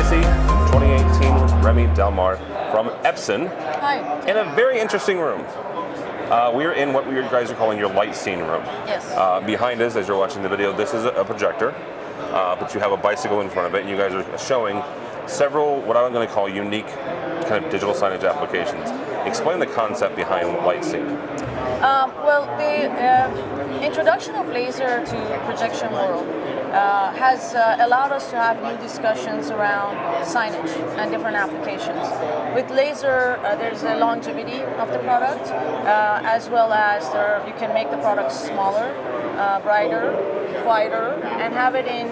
DSE 2018 Remy Delmar from Epson. Hi. In a very interesting room. We're in what you guys are calling your LightScene room. Yes. Behind us, as you're watching the video, this is a projector, but you have a bicycle in front of it, and you guys are showing several, what I'm going to call unique kind of digital signage applications. Explain the concept behind LightScene. Well, the introduction of laser to projection world has allowed us to have new discussions around signage and different applications. With laser, there's a longevity of the product, as well as you can make the product smaller, brighter, quieter, and have it in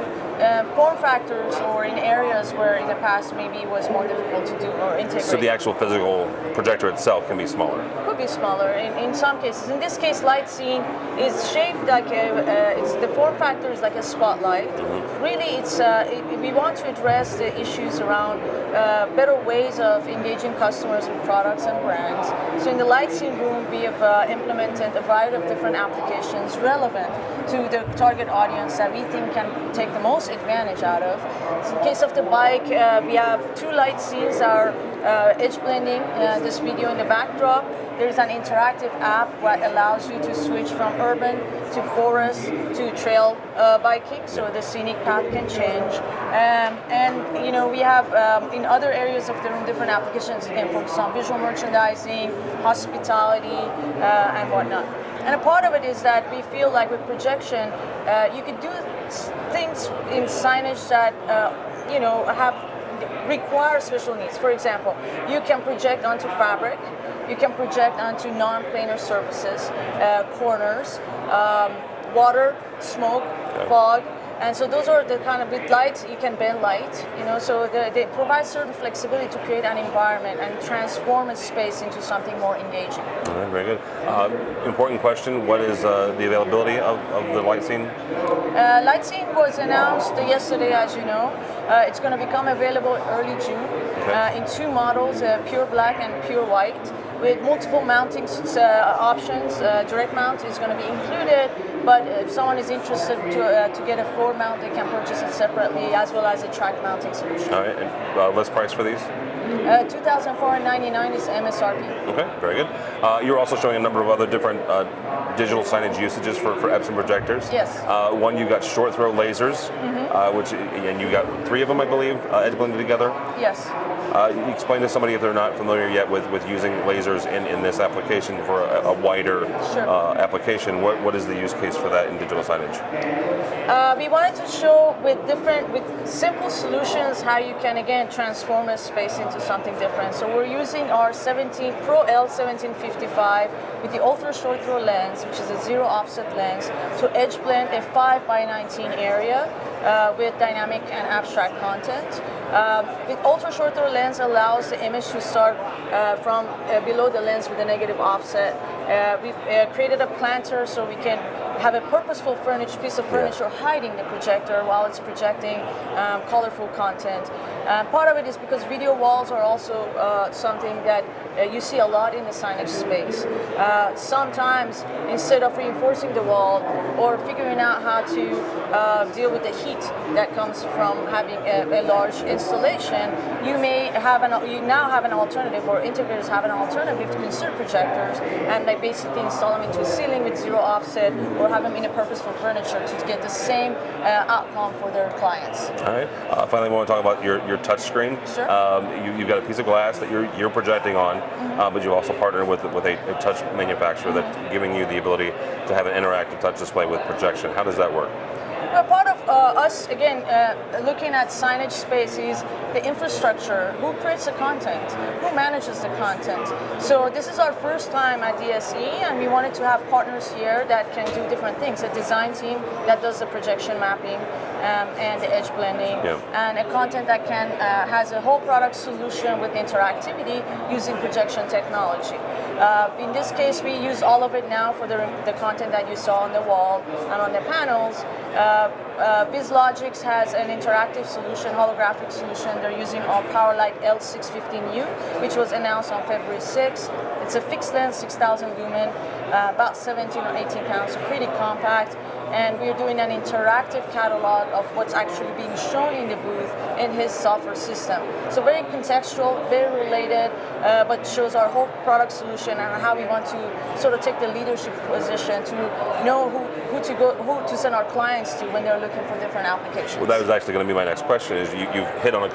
form factors or in areas where in the past maybe it was more difficult to do or integrate. So the actual physical projector itself can be smaller? Could be smaller in some cases. In this case, LightScene is shaped like the form factor is like a spotlight. Mm-hmm. Really, we want to address the issues around better ways of engaging customers with products and brands. So in the LightScene room, we have implemented a variety of different applications relevant to the target audience that we think can take the most advantage out of. So in case of the bike, we have two LightScenes, our edge blending, this video in the backdrop. There's an interactive app that allows you to switch from urban to forest to trail biking, so the scenic path can change. And you know, we have in other areas of the room different applications, again, for example, visual merchandising, hospitality, and whatnot. And a part of it is that we feel like with projection, you could do things in signage that you know require special needs. For example, you can project onto fabric, you can project onto non-planar surfaces, corners, water, smoke, fog. And so those are the kind of, with light, you can bend light, you know, so they provide certain flexibility to create an environment and transform a space into something more engaging. All right, very good. Important question, what is the availability of the LightScene? LightScene was announced yesterday, as you know. It's going to become available early June in two models, pure black and pure white, with multiple mounting options. Direct mount is going to be included, but if someone is interested to get a floor mount, they can purchase it separately, as well as a track mounting solution. All right, and list price for these? $2,499 is MSRP. Okay, very good. You're also showing a number of other different digital signage usages for Epson projectors. Yes. One, you got short throw lasers, and you got three of them, I believe, edge blended together. Yes. You explain to somebody if they're not familiar yet with using lasers in this application for a wider application. What is the use case for that in digital signage? We wanted to show with simple solutions how you can again transform a space into something different. So we're using our Pro L1755 with the ultra short throw lens, which is a zero offset lens, to edge blend a 5x19 area with dynamic and abstract content. The ultra short throw lens allows the image to start from below the lens with a negative offset. We've created a planter so we can have a purposeful piece of furniture hiding the projector while it's projecting colorful content. Part of it is because video walls are also something that you see a lot in the signage space. Sometimes, instead of reinforcing the wall or figuring out how to deal with the heat that comes from having a large installation, you now have an alternative, or integrators have an alternative to consider projectors, and they basically install them into a ceiling with zero offset, or have them in a purposeful furniture to get the same outcome for their clients. All right. Finally, we want to talk about your touch screen. Sure. You've got a piece of glass that you're projecting on, but you also partnered with a touch manufacturer that's giving you the ability to have an interactive touch display with projection. How does that work? Part of us, again, looking at signage space is the infrastructure. Who creates the content? Who manages the content? So this is our first time at DSE, and we wanted to have partners here that can do different things. A design team that does the projection mapping and the edge blending, and a content that has a whole product solution with interactivity using projection technology. In this case, we use all of it now for the content that you saw on the wall and on the panels. BizLogix has an interactive solution, holographic solution. They're using our PowerLight L615U, which was announced on February 6th. It's a fixed lens, 6,000 lumen, about 17 or 18 pounds, so pretty compact. and we're doing an interactive catalog of what's actually being shown in the booth in his software system. So very contextual, very related, but shows our whole product solution and how we want to sort of take the leadership position to know who to send our clients to when they're looking for different applications. Well, that was actually going to be my next question. Is you've hit on a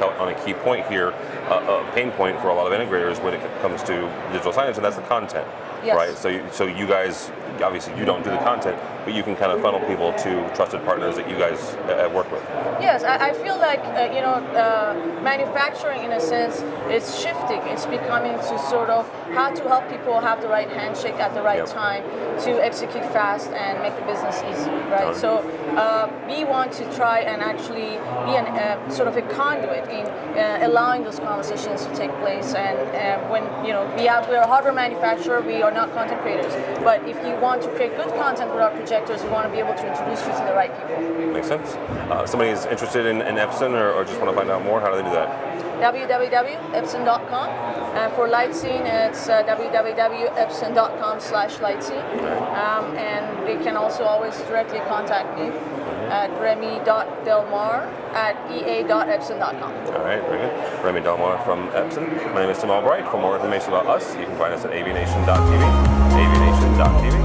key point here, a pain point for a lot of integrators when it comes to digital signage, and that's the content. Yes. Right. So you guys, obviously you don't do the content, but you can kind of funnel people to trusted partners that you guys work with. Yes, I feel like manufacturing in a sense is shifting. It's becoming to sort of how to help people have the right handshake at the right time to execute fast and make the business easy, right? So we want to try and actually be sort of a conduit in allowing those conversations to take place. And when we're a hardware manufacturer, we are not content creators. But if you want to create good content with our projectors, we want to be able to introduce you to the right people. Makes sense. Somebody is interested in Epson or just want to find out more, how do they do that? www.epson.com. For LightScene, it's www.epson.com/LightScene. And they can also always directly contact me at remy.delmar@ea.epson.com. All right, very good. Remy Delmar from Epson. My name is Tim Albright. For more information about us, you can find us at avnation.tv. avnation.tv.